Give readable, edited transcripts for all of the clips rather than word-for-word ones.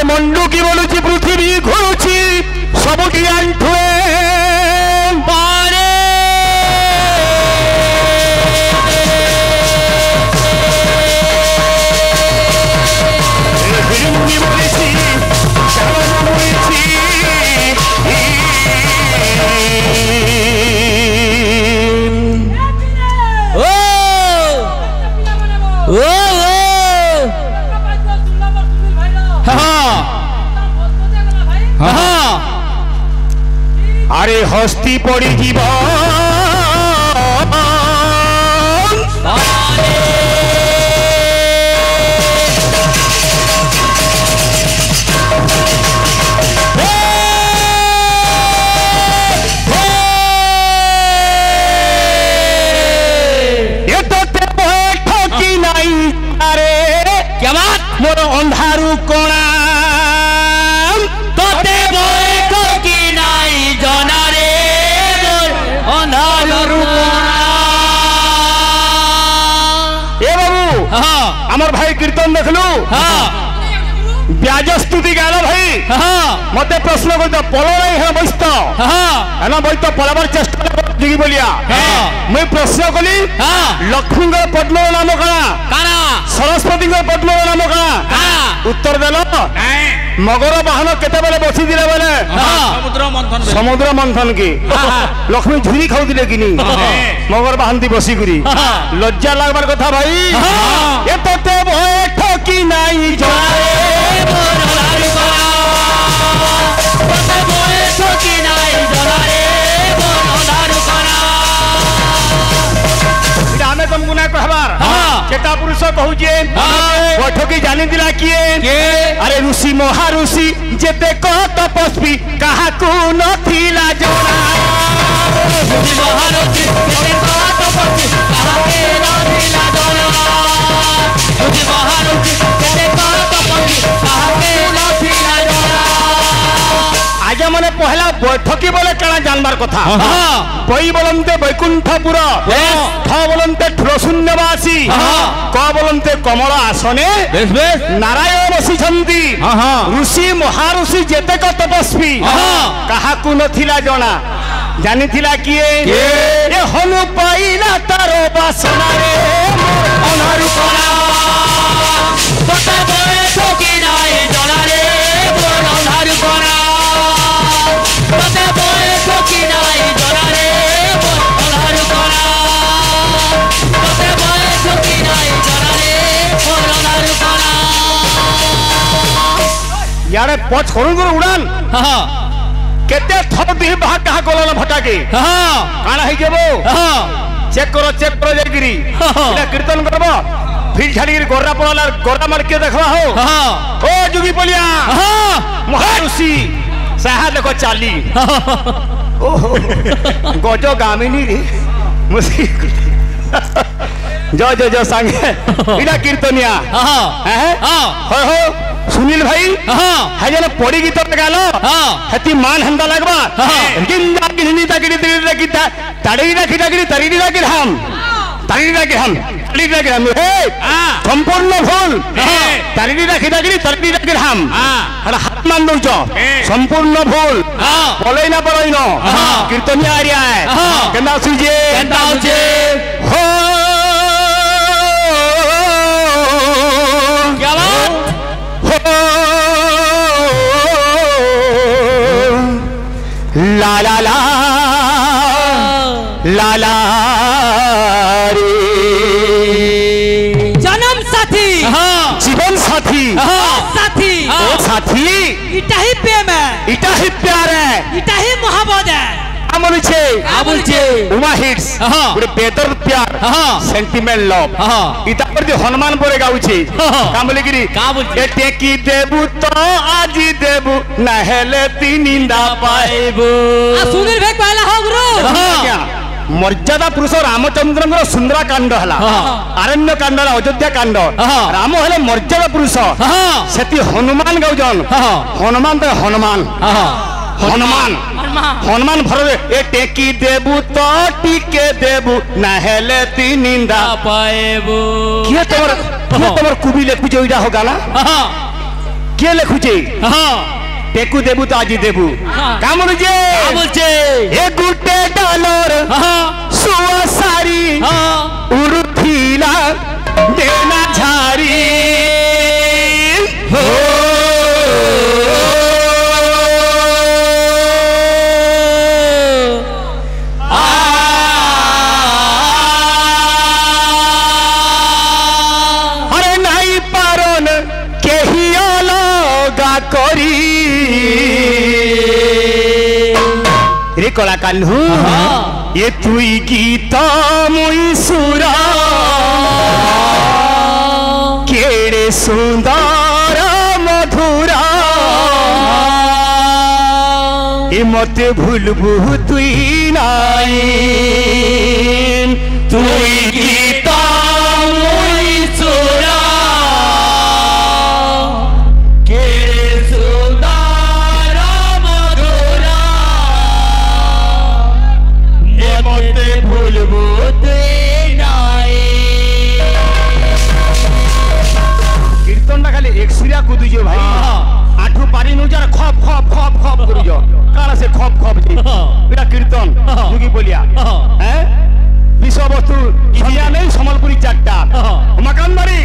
আরে মন্ডু কি বলুছি পৃথিবী ঘুরুছি সবুটি আন্ঠুয়ে পারে হিড়িম্বি বলেছি চালন বলেছি আরে হস্তি পড়ি জীবন ঠকি নাই আরে কেমন মোর অন্ধারু কোণা তোতে বয়ে ঠকি নাই জনারে মোর অন্ধারু কোণা। এ বাবু আমার ভাই কীর্তন দেখলু ব্যাজ স্তুতি গাল ভাই মতে প্রশ্ন করতে পল নাই হ্যাঁ বৈস্ত হ্যাঁ বৈত পলাবার চেষ্টা দিগি বলিয়া মুই প্রশ্ন কলি লক্ষ্মীঙ্কর পদ্মর নাম কানা সরস্বতীঙ্কর পদ্মর নাম কানা উত্তর দেল মগর বাহন কেতবেলে বসি দিলে বেলে সমুদ্র মন্থন কি লক্ষ্মী ঝুরি খাউলে কিনি মগর বাহন দি বসি করি লজ্জা লাগবার কথা ভাই এ তোতে ভয় ঠকি নাই ଆମେ ତମକୁ ନା କହିବାର କେଟା ପୁରୁଷ କହୁଛେ ବୈଠକି ଜାଣିଥିଲା କିଏ ଆରେ ଋଷି ମହାଋଷି ଯେତେ କହ ତପସ୍ୱୀ କାହାକୁ ନଥିଲା ଜଣା ଋଷି ମହାଋଷି ଯେତେ କହ ତପସ୍ୱୀ କାହାକୁ ନଥିଲା ଜଣା ଋଷି ମହାଋଷି ଯେତେ କହ ତପସ୍ୱୀ କାହାକୁ ନଥିଲା ଜଣା। আজ মানে পহলা বৈঠকি বলে কেনা জানবার কথা বই বলন্তে বৈকুণ্ঠপুর ঠ বলন্তে ঠুরশূন্যবাসী ক বলন্তে কমল আসনে নারায়ণ বসিছন্তি ঋষি মহাঋষি যেতেক তপস্বী কাহাকু নথিলা জনা জানিথিলা কিয়ে এ হনু পাইলা তার বাসনারে অনারু করা তোতে বৈঠকি নাই জনারে অনারু করা তোতে বৈঠকি নাই জনারে অনারু করা তোতে বৈঠকি নাই জনারে অনারু করা। ইয়ারে পছ করুন করে উড়ান কেতে থর দিহি বাহা কাহা গলন ফটাকে কানা হই যাব চেক করো যাইগিরি এটা কীর্তন করব ফিল ছাড়িগিরি গররা পড়ালার গররা মারকে দেখবা হো ও যুগি পলিয়া মহাঋষি সাহা দেখো চালি ও গজ গামিনী রে মুসি জয় জয় জয় সাঙ্গে এটা কীর্তনিয়া হ্যাঁ হয় হো সুনীল ভাই হ্যাঁ যেন পড়ি গীত গাল হেতি মান হেন্দা লাগবা গিন্দা গিনি তাগিরি দিগিরি গীতা তাড়ি রাখি তাগিরি তাড়ি রাখি হাম তাড়ি রাখি হাম তাড়ি রাখি হাম হে সম্পূর্ণ ভুল তাড়ি রাখি তাগিরি তাড়ি রাখি হাম আর হাত মান দউছ সম্পূর্ণ ভুল বলাই না কীর্তনিয়া আরিয়া কেন্দা সুজে হো লা লা লা লা লা রে জনম সাথী জীবন সাথী সাথী ও সাথী এটা হি প্রেম এটা হি প্যার এটা হি মোহব্বত বলছে উমা হিটস ଗୋଟେ ବେଦର ପ୍ୟାର ସେଣ୍ଟିମେଣ୍ଟ ଲଭ ଇତା પર ଯେ ହନୁମାନ ପରେ ଗାଉଛି କାମ ବୋଲିକିରି ଏ ଟେକି ଦେବୁ ତ ଆଜି ଦେବୁ ନା ହେଲେ ତିନିନ୍ଦା ପାଇବୁ ସୁନୀଲ ଭାଇ କହିଲା ହଉ ଗୁରୁ ମର୍ଯ୍ୟାଦା ପୁରୁଷ ରାମଚନ୍ଦ୍ରଙ୍କର ସୁନ୍ଦରାକାଣ୍ଡ ହେଲା ଆରଣ୍ୟ କାଣ୍ଡ ହେଲା ଅଯୋଧ୍ୟା କାଣ୍ଡ ରାମ ହେଲେ ମର୍ଯ୍ୟାଦା ପୁରୁଷ ସେଠି ହନୁମାନ ଗାଉଛନ୍ ହନୁମାନ ତ ହନୁମାନ হনুমান হনুমান ভরে এ টেকি দেবু তো টিকে দেবু না হেলে তিনিন্দা পাইবু কি তোমার কুবি লেখুছে ওইটা হোক না किए लिखुचे हाँ टेकू देबू तो आज देबू हाँ। का बोलुचे बोलचे ए गुटे डॉलर हाँ सुआ सारी हाँ उड़थीला देना झारी हो अरे नहीं पारन केही अलगा करी रे कला कान्हू ये तुई गीत मुई सुरा केड़े सुंदर मधुरा ए मते भूलबू तुई नाई तुई गीत मुई सुरा केड़े सुंदर मधुरा ए मते भूलबू तुई नाई कीर्तन खाली एक सुरिया कुदुजो भाई आठू पारी नु जार खप खप खप खप करूजो काना से खप खप जी एटा कीर्तन जुगी बोलिया हैं विश्व वस्तु इडिया नहीं समलपुरी चारटा मकान बाड़ी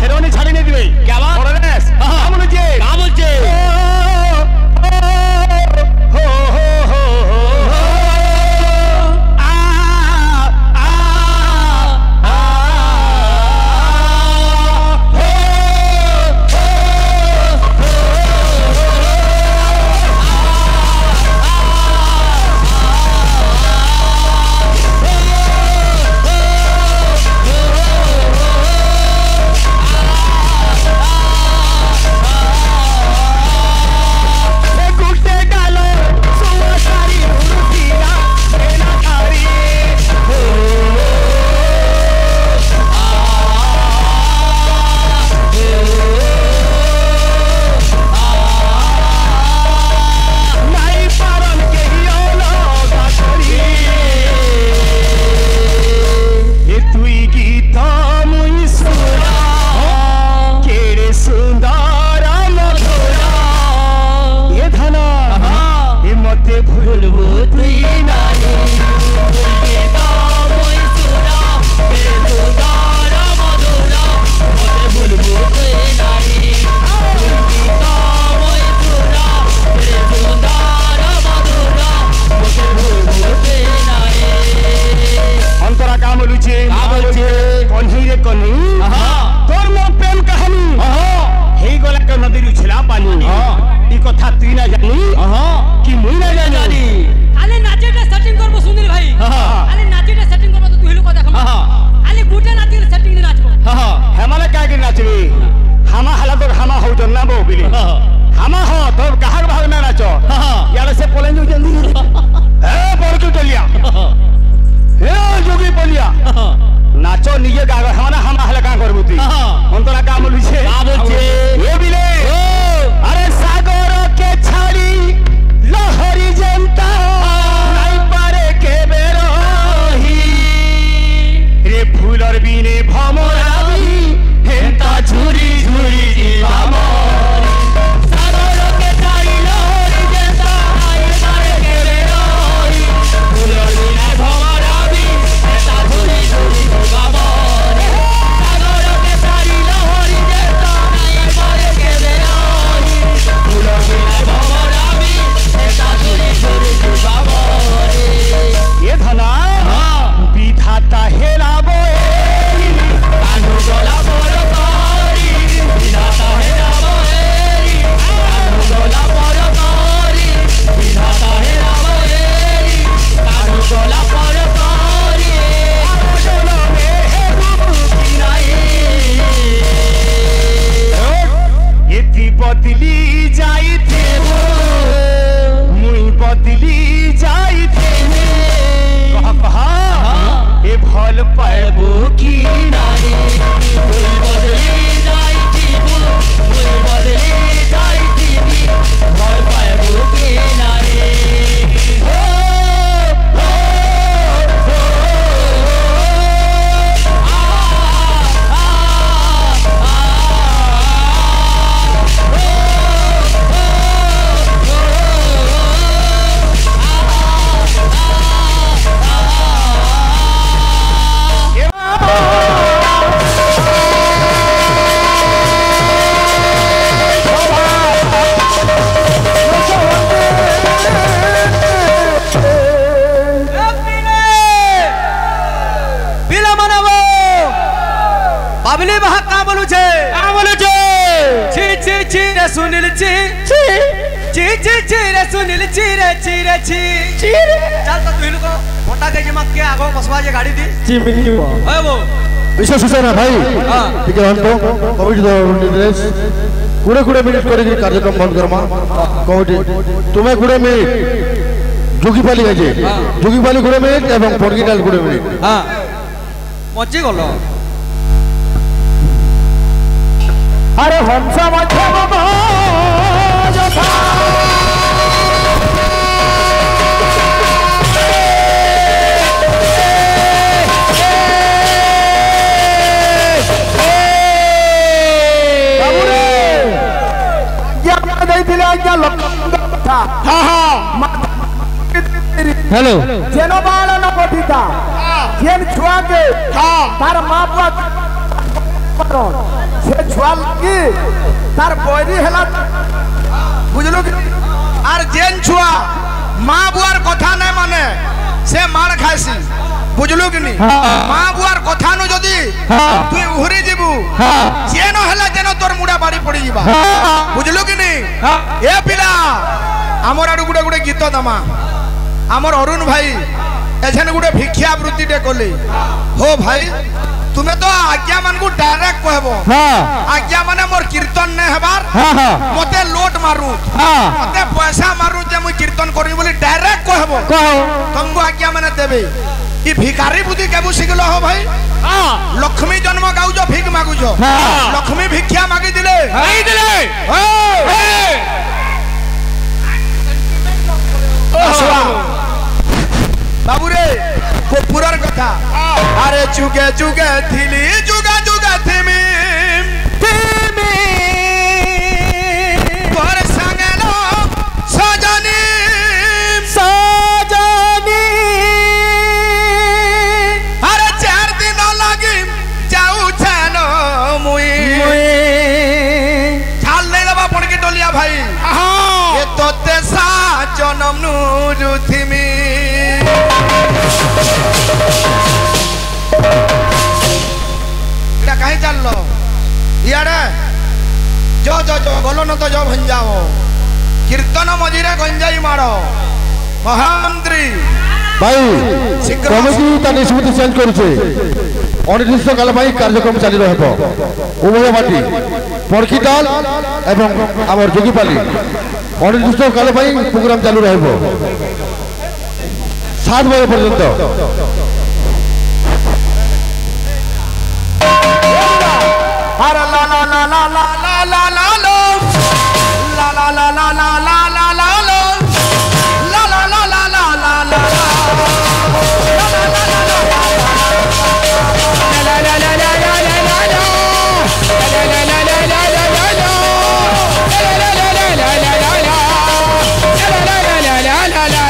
शेरवानी छाड़ी नहीं दिबे क्या बात परदेश का बोलजे का बोलजे हो हो हो आ आ सुनील ची ची ची ची रे सुनील ची रे ची रे ची चल तो तुम लोग मोटा के जमा के आगो बसवा जे गाड़ी दी चिमनी ओए वो विशेष सूचना भाई ठीक है अंतो कमिटी निर्देश कुड़े कुड़े मिनट करेगी कार्यक्रम बंद करमा कमिटी तुम्हें कुड़े मिनट जोगीपाली गाजे जोगीपाली कुड़े मिनट एवं पॉडकास्ट कुड़े मिनट हां मज्जी गलो अरे हंसा मध्यम जोधा हेलो जेनो बाल न कोठीता जेन छुआ के तार मां बाप से छुआ की तार बॉडी हेला बुझलो कि आर जेन छुआ मां बुआर कथा नै माने से मार खाइसी बुझलो कि नी मां बुआर कथा न जदी तू उहरी जीबू जेनो हेला जेनो तोर मुडा बाड़ी पड़ी जीबा बुझलो कि नी ए पिला हमर आडू गुडे गुडे गीत दमा हमर अरुण भाई एछन गुडे भिक्षा वृत्ति दे कोले हो भाई तुम्हें तो आज्ञा मन को डायरेक्ट कहबो आज्ञा माने मोर कीर्तन ने हेबार मते लोट मारू मते पैसा मारू जे मु कीर्तन करी बोली डायरेक्ट कहबो तुमको आज्ञा माने देबे ई भिखारी बुद्धि केबु सिखलो हो भाई लक्ष्मी जन्म गाउ जो भीख मागु जो लक्ष्मी भिक्षा मागी दिले बाबू रे पुरर कथा अरे चुगे चुगे थिली जुगा जुगा थिमी थिमी पर संगलो सजनी सजनी अरे 4 दिन लागी जाऊ छानो मुई छाल ले लबा पड़ के डोलिया भाई ये तोते सा जनम नु थिमी कहीं चल लो यार जो जो जो बोलो न तो जो भंजाओ कीर्तन मझीरे गंजाई मारो महामंत्री भाई कमिटी ता निष्पत्ति चेंज करूचे अनिर्दिष्ट काल भाई कार्यक्रम चालू रहबो उभय पार्टी पड़की दल एवं हमर जोगीपाली अनिर्दिष्ट काल भाई प्रोग्राम चालू रहबो 7 बजे पर्यंत अरे ला ला ला ला ला ला ला ला लो ला ला ला ला ला ला ला ला लो ला ला ला ला ला ला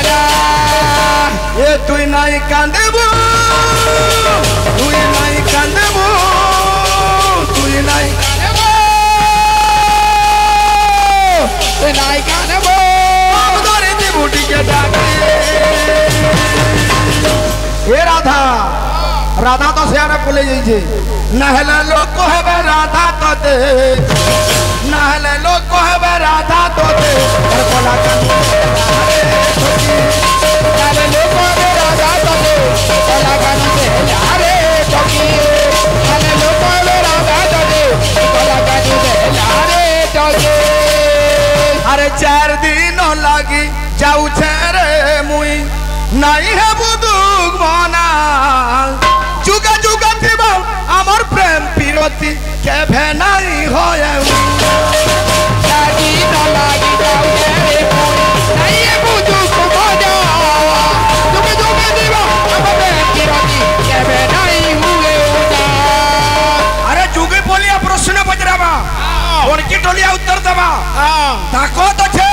ला ये तू नहीं कांदेबू तू नहीं कांदेबू राधा राधा तो सियाने बोले जाइए नहले लोग को है बे राधा तो दे नहले लोग को है बे राधा तो दे बोला नहले लोग को है बे राधा तो दे बोला अरे चौकी नहले लोग को है बे राधा तो दे बोला अरे चौकी अरे 4 दिन लागी जाऊ रे मुई नहीं है बुदुक मना जुगा जुगा थिबा हमर प्रेम पिरती केभे नहीं होए लागी न लागी जाऊ रे मुई नहीं है बुदुक मना जुगा जुगा थिबा हमर प्रेम पिरती केभे नहीं हुए अरे जुगे बोलिया प्रश्न पचराबा और की टोलिया उत्तर दबा ताको तो छे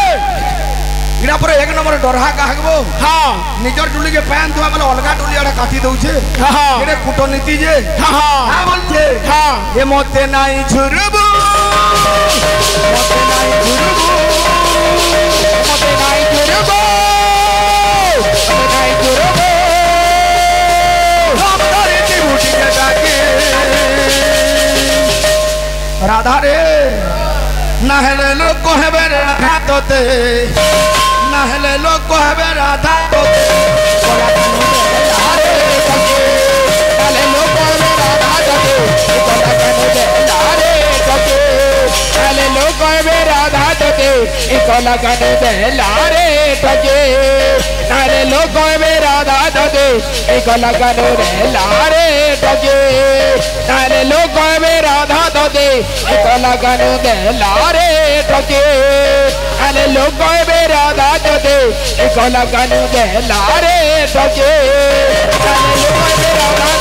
इरा पर 1 नंबर डरहा कहबो हां निजर टुली के पैन दुआ मतलब अलगा टुली आडा काटी दउ छे हां एरे कूटनीति जे हां हां बोल छे हां ए मते नाई झुरबो मते नाई झुरबो मते नाई झुरबो मते नाई झुरबो हम धरे ती उठी के डाके राधा रे नहले लोग হেবে রাধা তোতে না হেলে লোক হেবে রাধা তোতে কলা কানু দেলা রে তোকে নালে লোক হেবে রাধা তোতে কলা কানু দেলা রে তোকে নালে লোক হেবে রাধা তোতে কলা কানু দেলা রে তোকে নালে লোক হেবে রাধা তোতে কলা কানু দেলা রে তোকে নালে লোক হেবে রাধা তোতে কলা কানু দেলা রে তোকে নালে লোক হেবে রাধা তোতে কলা কানু দেলা রে তোকে নালে লোক হেবে রাধা